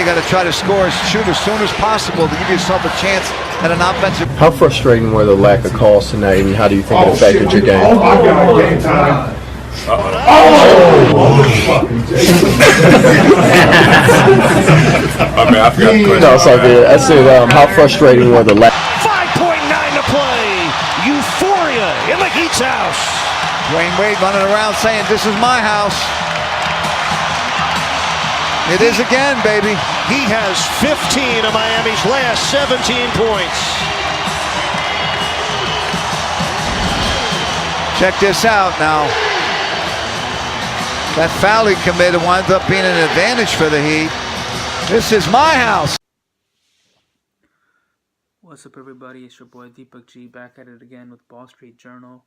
got to try to shoot as soon as possible to give yourself a chance at an offensive. How frustrating were the lack of calls tonight, and how do you think it affected your game? Oh my God, game time. I mean, I forgot the question. No, it's all good. I said, how frustrating were the lack? 5.9 to play. Euphoria in the Heat's house. Dwyane Wade running around saying, "This is my house." It is again, baby. He has 15 of Miami's last 17 points. Check this out now. That foul he committed winds up being an advantage for the Heat. This is my house. What's up, everybody? It's your boy Deepak G back at it again with Ball Street Journal.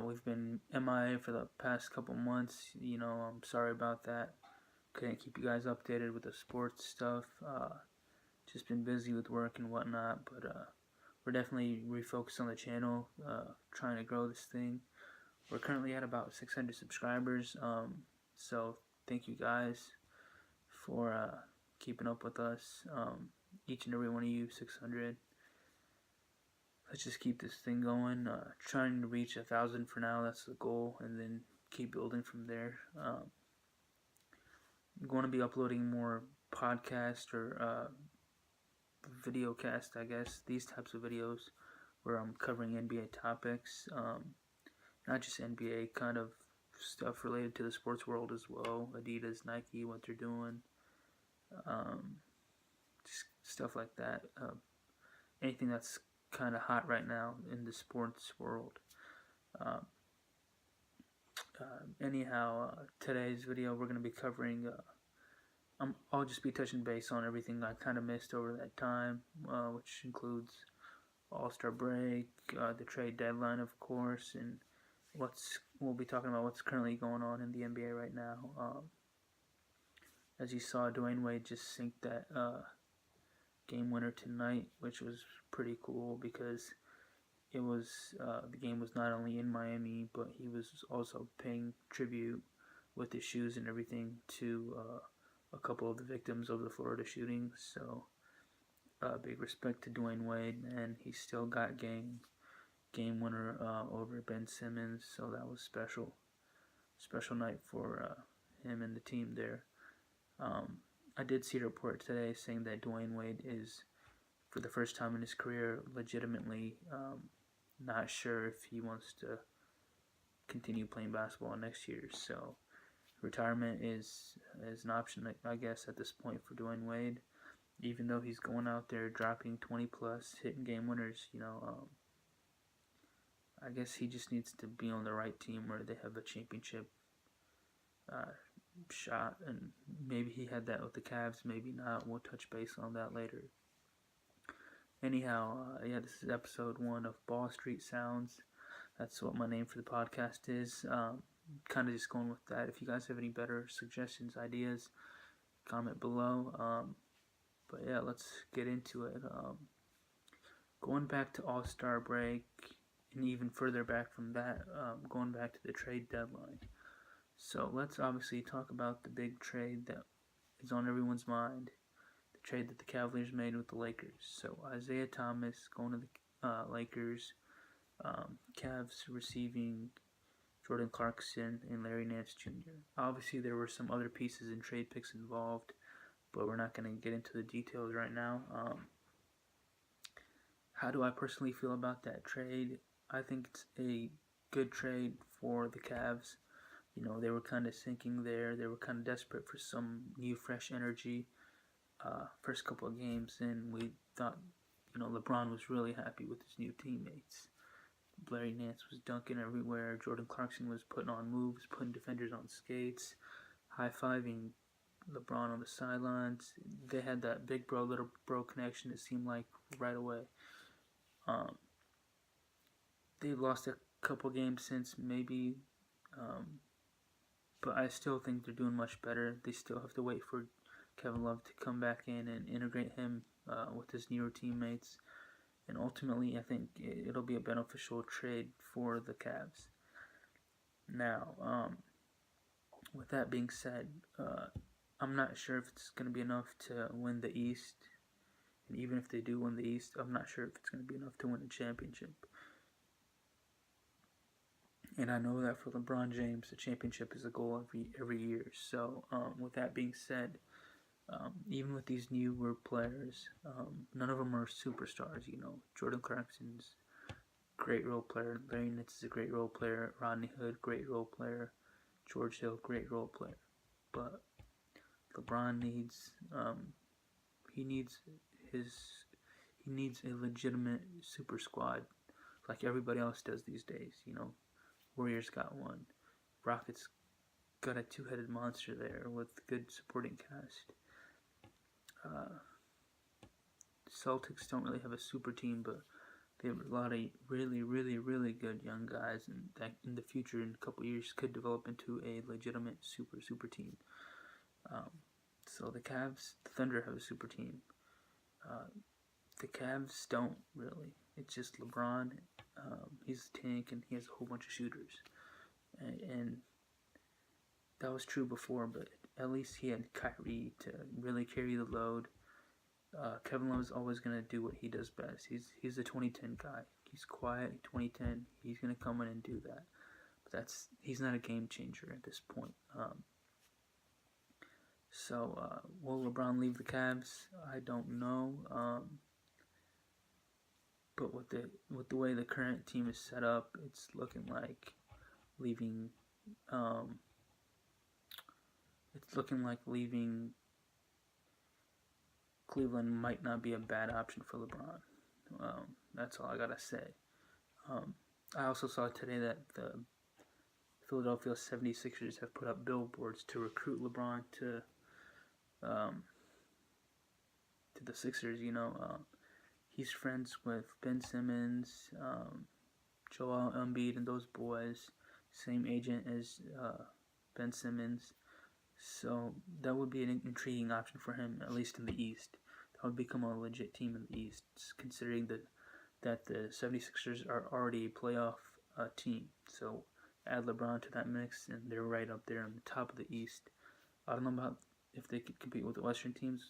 We've been MIA for the past couple months. I'm sorry about that. Couldn't keep you guys updated with the sports stuff. Just been busy with work and whatnot, but we're definitely refocused on the channel, trying to grow this thing. We're currently at about 600 subscribers, so thank you guys for keeping up with us. Each and every one of you, 600. Let's just keep this thing going. Trying to reach 1,000 for now. That's the goal, and then keep building from there. I'm going to be uploading more podcast or video cast, I guess, these types of videos where I'm covering NBA topics, not just NBA, kind of stuff related to the sports world as well. Adidas, Nike, what they're doing, just stuff like that. Anything that's kind of hot right now in the sports world. Anyhow, today's video we're going to be covering, I'll just be touching base on everything I kind of missed over that time, which includes All-Star break, the trade deadline, of course, and we'll be talking about what's currently going on in the NBA right now. As you saw, Dwyane Wade just sinked that game winner tonight, which was pretty cool because it was the game was not only in Miami, but he was also paying tribute with his shoes and everything to a couple of the victims of the Florida shootings. So big respect to Dwyane Wade, and he still got game winner over Ben Simmons. So that was special night for him and the team there. I did see a report today saying that Dwyane Wade is, for the first time in his career, legitimately not sure if he wants to continue playing basketball next year. So retirement is an option, I guess, at this point for Dwyane Wade. Even though he's going out there dropping 20 plus, hitting game winners, I guess he just needs to be on the right team where they have a championship shot, and maybe he had that with the Cavs, maybe not. We'll touch base on that later. Anyhow, this is episode 1 of Ball Street Sounds. That's what my name for the podcast is. Kind of just going with that. If you guys have any better suggestions, ideas, comment below. But yeah, let's get into it. Going back to All-Star break, and even further back from that, going back to the trade deadline. So let's obviously talk about the big trade that is on everyone's mind. The trade that the Cavaliers made with the Lakers. So Isaiah Thomas going to the Lakers. Cavs receiving Jordan Clarkson and Larry Nance Jr. Obviously there were some other pieces and trade picks involved, but we're not going to get into the details right now. How do I personally feel about that trade? I think it's a good trade for the Cavs. They were kind of sinking there. They were kind of desperate for some new, fresh energy. First couple of games, and we thought, LeBron was really happy with his new teammates. Larry Nance was dunking everywhere. Jordan Clarkson was putting on moves, putting defenders on skates, high-fiving LeBron on the sidelines. They had that big bro, little bro connection, it seemed like, right away. They've lost a couple games since, maybe, but I still think they're doing much better. They still have to wait for Kevin Love to come back in and integrate him with his newer teammates. And ultimately, I think it'll be a beneficial trade for the Cavs. Now, with that being said, I'm not sure if it's going to be enough to win the East. And even if they do win the East, I'm not sure if it's going to be enough to win a championship. And I know that for LeBron James, the championship is a goal every year. So with that being said, even with these newer players, none of them are superstars. You know, Jordan Clarkson's great role player. Larry Nance is a great role player. Rodney Hood, great role player. George Hill, great role player. But LeBron needs he needs a legitimate super squad like everybody else does these days. You know, Warriors got one. Rockets got a two-headed monster there with good supporting cast. Celtics don't really have a super team, but they have a lot of really good young guys, and that in the future, in a couple of years, could develop into a legitimate super team. So the Thunder have a super team. The Cavs don't really. It's just LeBron. He's a tank, and he has a whole bunch of shooters. And that was true before, but at least he had Kyrie to really carry the load. Kevin Love is always going to do what he does best. He's a 2010 guy. He's quiet, 2010. He's going to come in and do that. But he's not a game changer at this point. So will LeBron leave the Cavs? I don't know. But with the way the current team is set up, it's looking like leaving. It's looking like leaving Cleveland might not be a bad option for LeBron. That's all I gotta say. I also saw today that the Philadelphia 76ers have put up billboards to recruit LeBron to the Sixers. You know, he's friends with Ben Simmons, Joel Embiid, and those boys. Same agent as Ben Simmons. So that would be an intriguing option for him, at least in the East. That would become a legit team in the East, considering that the 76ers are already a playoff team. So add LeBron to that mix, and they're right up there on the top of the East. I don't know about if they could compete with the Western teams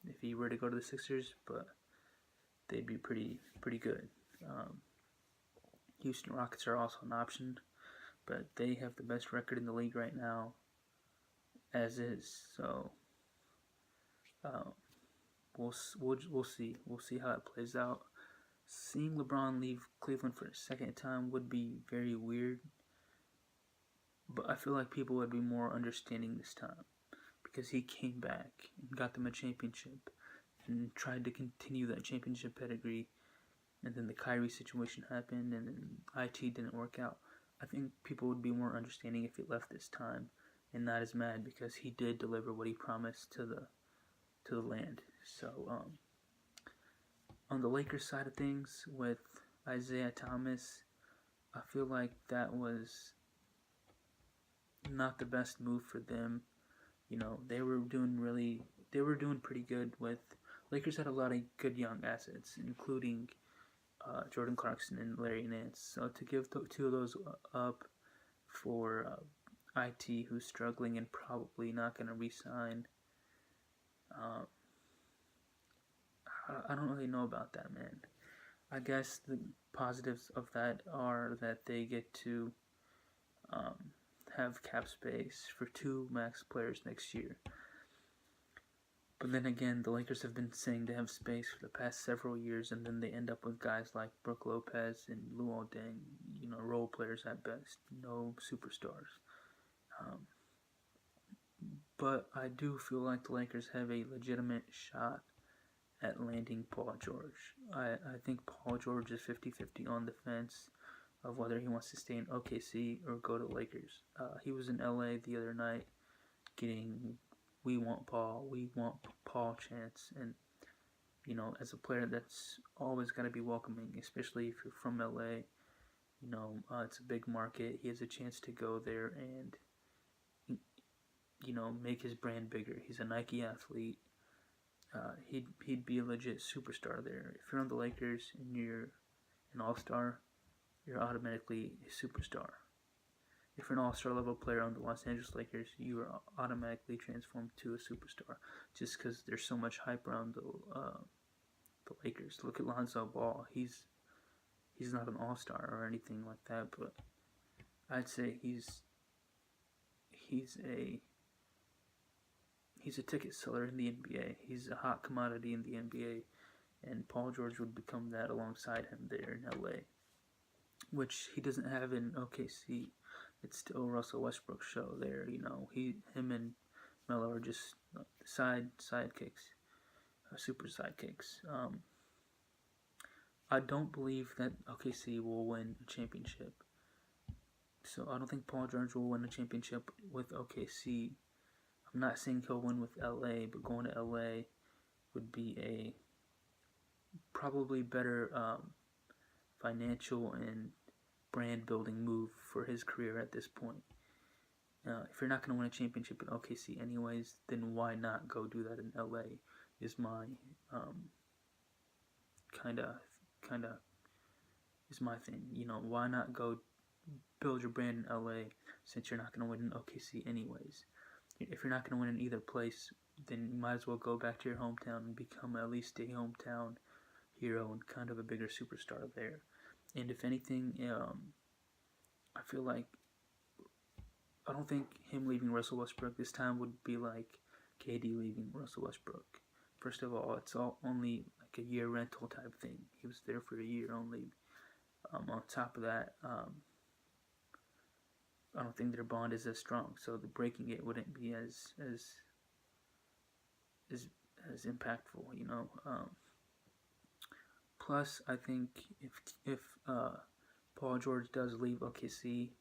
if he were to go to the Sixers, but they'd be pretty good. Houston Rockets are also an option, but they have the best record in the league right now, as is. So we'll see. We'll see how it plays out. Seeing LeBron leave Cleveland for a second time would be very weird, but I feel like people would be more understanding this time because he came back and got them a championship and tried to continue that championship pedigree, and then the Kyrie situation happened, and then IT didn't work out. I think people would be more understanding if he left this time and not as mad because he did deliver what he promised to the land. So on the Lakers side of things with Isaiah Thomas, I feel like that was not the best move for them. You know, they were doing pretty good with. Lakers had a lot of good young assets, including Jordan Clarkson and Larry Nance. So to give two of those up for IT, who's struggling and probably not going to re-sign, I don't really know about that, man. I guess the positives of that are that they get to have cap space for 2 max players next year. But then again, the Lakers have been saying they have space for the past several years, and then they end up with guys like Brook Lopez and Luol Deng, you know, role players at best, no superstars. But I do feel like the Lakers have a legitimate shot at landing Paul George. I think Paul George is 50-50 on the fence of whether he wants to stay in OKC or go to the Lakers. He was in LA the other night getting we want Paul chance, and you know, as a player that's always got to be welcoming, especially if you're from LA. You know, it's a big market. He has a chance to go there and, you know, make his brand bigger. He's a Nike athlete. He'd be a legit superstar there. If you're on the Lakers and you're an all-star, you're automatically a superstar. if you're an all-star level player on the Los Angeles Lakers, you are automatically transformed to a superstar just because there's so much hype around the Lakers. Look at Lonzo Ball. He's not an all-star or anything like that, but I'd say he's a ticket seller in the NBA. He's a hot commodity in the NBA, and Paul George would become that alongside him there in LA, which he doesn't have in OKC. It's still Russell Westbrook's show there. Him and Melo are just sidekicks, super sidekicks. I don't believe that OKC will win a championship. So I don't think Paul George will win a championship with OKC. I'm not saying he'll win with LA, but going to LA would be a probably better financial and brand building move for his career at this point. If you're not going to win a championship in OKC anyways, then why not go do that in LA? Is my is my thing. Why not go build your brand in LA since you're not going to win in OKC anyways? If you're not going to win in either place, then you might as well go back to your hometown and become at least a hometown hero and kind of a bigger superstar there. And if anything, I feel like I don't think him leaving Russell Westbrook this time would be like KD leaving Russell Westbrook. First of all, it's all only like a year rental type thing. He was there for a year only. On top of that, I don't think their bond is as strong, so the breaking it wouldn't be as impactful, Plus, I think if Paul George does leave OKC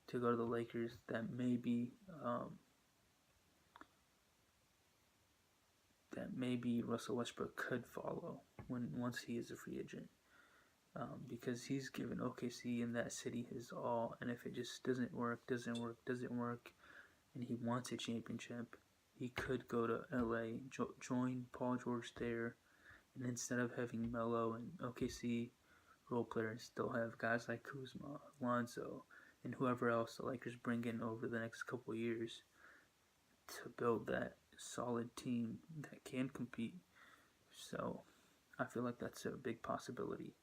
to go to the Lakers, that maybe Russell Westbrook could follow once he is a free agent. Because he's given OKC in that city his all, and if it just doesn't work, and he wants a championship, he could go to LA, join Paul George there, and instead of having Melo and OKC role players, still have guys like Kuzma, Lonzo, and whoever else the Lakers bring in over the next couple of years to build that solid team that can compete. So I feel like that's a big possibility.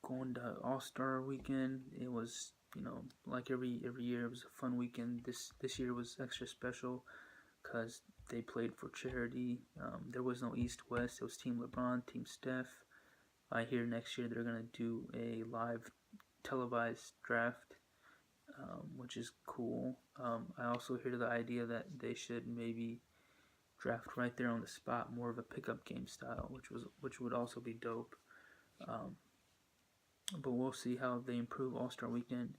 Going to All-Star Weekend, it was, like every year, it was a fun weekend. This year was extra special because they played for charity. There was no East-West. It was Team LeBron, Team Steph. I hear next year they're going to do a live televised draft, which is cool. I also hear the idea that they should maybe draft right there on the spot, more of a pickup game style, which would also be dope. But we'll see how they improve All-Star Weekend.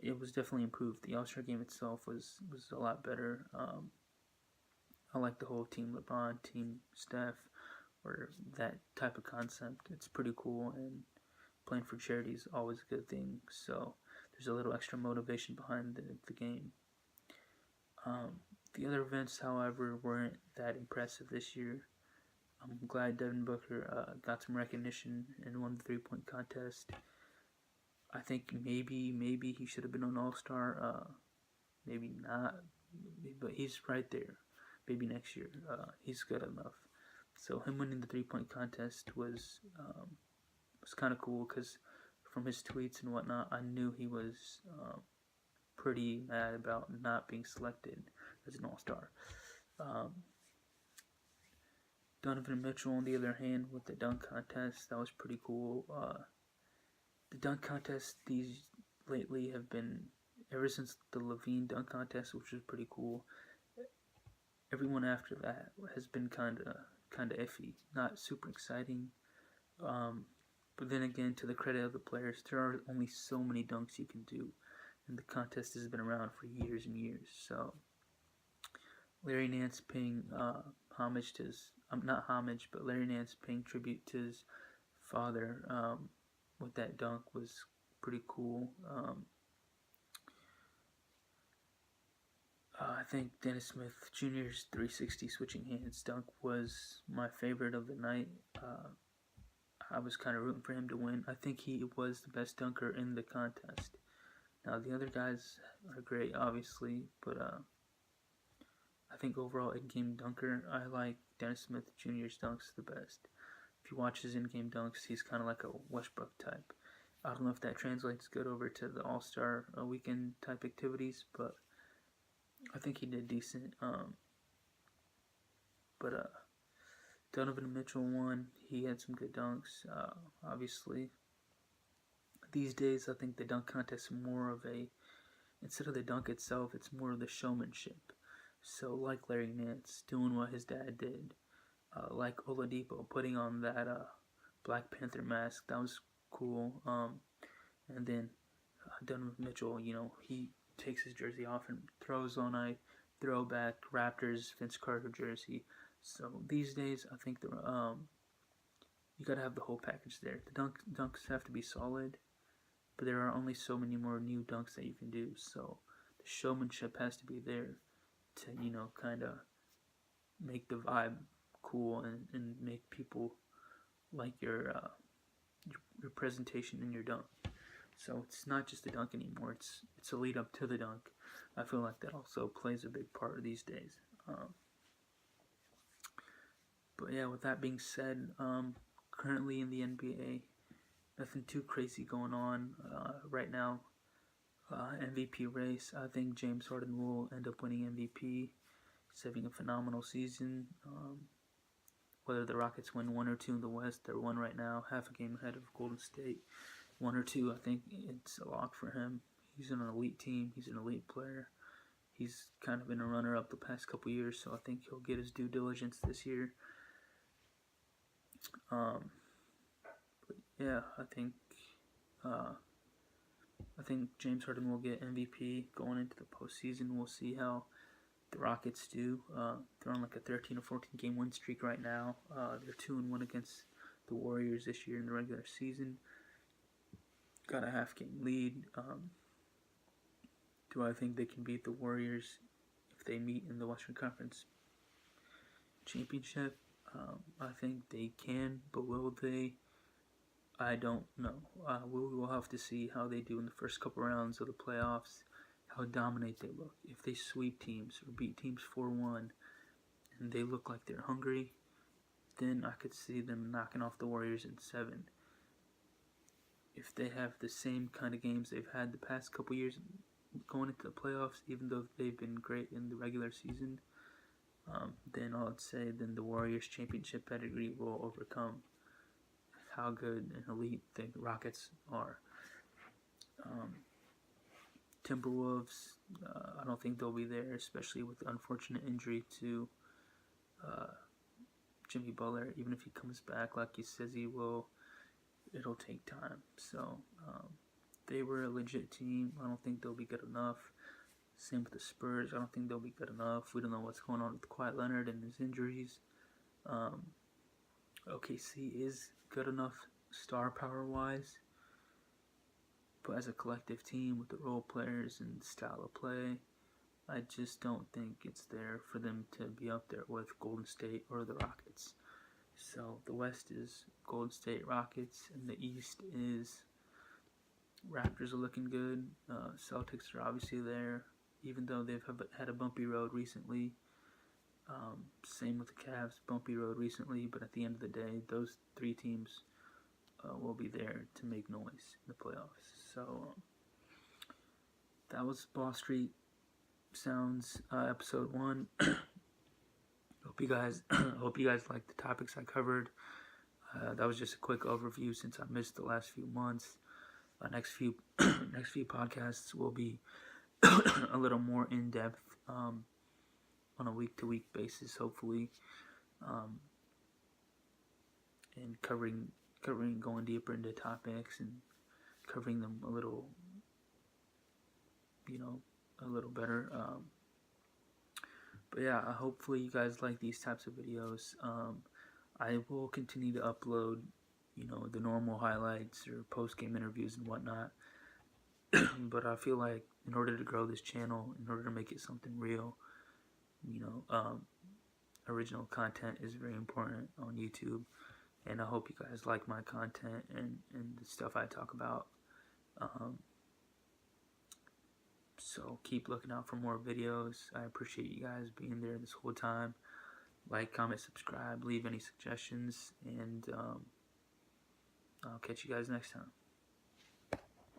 It was definitely improved. The All-Star game itself was a lot better. I like the whole Team LeBron, Team Steph, or that type of concept. It's pretty cool, and playing for charity is always a good thing. So there's a little extra motivation behind the game. The other events, however, weren't that impressive this year. I'm glad Devin Booker got some recognition and won the three-point contest. I think maybe he should have been an All-Star. Maybe not, but he's right there. Maybe next year. He's good enough. So him winning the three-point contest was kind of cool because from his tweets and whatnot, I knew he was pretty mad about not being selected as an All-Star. Donovan Mitchell, on the other hand, with the dunk contest, that was pretty cool. The dunk contests lately have been, ever since the Levine dunk contest, which was pretty cool, everyone after that has been kind of iffy, not super exciting. But then again, to the credit of the players, there are only so many dunks you can do, and the contest has been around for years and years. So Larry Nance paying homage to his, not homage, but Larry Nance paying tribute to his father with that dunk was pretty cool. I think Dennis Smith Jr.'s 360 switching hands dunk was my favorite of the night. I was kind of rooting for him to win. I think he was the best dunker in the contest. Now the other guys are great, obviously, but I think overall in-game dunker, I like Dennis Smith Jr.'s dunks the best. If you watch his in-game dunks, he's kind of like a Westbrook type. I don't know if that translates good over to the All-Star weekend type activities, but I think he did decent. But Donovan Mitchell won. He had some good dunks, obviously. These days, I think the dunk contest is more of instead of the dunk itself, it's more of the showmanship. So, like Larry Nance doing what his dad did, like Oladipo putting on that Black Panther mask, that was cool. And then Donovan Mitchell, he takes his jersey off and throws on a throwback Raptors Vince Carter jersey. So these days, I think you gotta have the whole package there. The dunks have to be solid, but there are only so many more new dunks that you can do. So the showmanship has to be there to kind of make the vibe cool and make people like your presentation in your dunk. So it's not just the dunk anymore. It's a lead up to the dunk. I feel like that also plays a big part these days. But yeah, with that being said, currently in the NBA, nothing too crazy going on right now. MVP race, I think James Harden will end up winning MVP. He's having a phenomenal season. Whether the Rockets win 1 or 2 in the West, they're 1 right now, half a game ahead of Golden State. 1 or 2, I think it's a lock for him. He's on an elite team. He's an elite player. He's kind of been a runner-up the past couple years, so I think he'll get his due diligence this year. But yeah, I think James Harden will get MVP going into the postseason. We'll see how the Rockets do. They're on like a 13 or 14 game win streak right now. They're 2-1 against the Warriors this year in the regular season. Got a half game lead. Do I think they can beat the Warriors if they meet in the Western Conference Championship? I think they can, but will they? I don't know. We'll have to see how they do in the first couple rounds of the playoffs, how dominant they look. If they sweep teams or beat teams 4-1 and they look like they're hungry, then I could see them knocking off the Warriors in 7. If they have the same kind of games they've had the past couple years going into the playoffs, even though they've been great in the regular season, then I'd say then the Warriors championship pedigree will overcome how good and elite the Rockets are. Timberwolves, I don't think they'll be there, especially with the unfortunate injury to Jimmy Butler. Even if he comes back like he says he will, it'll take time. So they were a legit team. I don't think they'll be good enough. Same with the Spurs. I don't think they'll be good enough. We don't know what's going on with Kawhi Leonard and his injuries. OKC is good enough star power wise, but as a collective team with the role players and style of play, I just don't think it's there for them to be up there with Golden State or the Rockets. So the West is Golden State, Rockets, and the East is Raptors are looking good. Celtics are obviously there, even though they've had a bumpy road recently. Same with the Cavs, bumpy road recently, but at the end of the day, those 3 teams will be there to make noise in the playoffs. So that was Ball Street Sounds episode 1. Hope you guys liked the topics I covered. That was just a quick overview since I missed the last few months. Next few podcasts will be a little more in depth on a week-to-week basis, hopefully, and covering going deeper into topics and covering them a little better. But yeah, hopefully you guys like these types of videos. I will continue to upload, the normal highlights or post-game interviews and whatnot. But I feel like in order to grow this channel, in order to make it something real, original content is very important on YouTube. and I hope you guys like my content and the stuff I talk about. So keep looking out for more videos. I appreciate you guys being there this whole time. Like, comment, subscribe, leave any suggestions, and I'll catch you guys next time.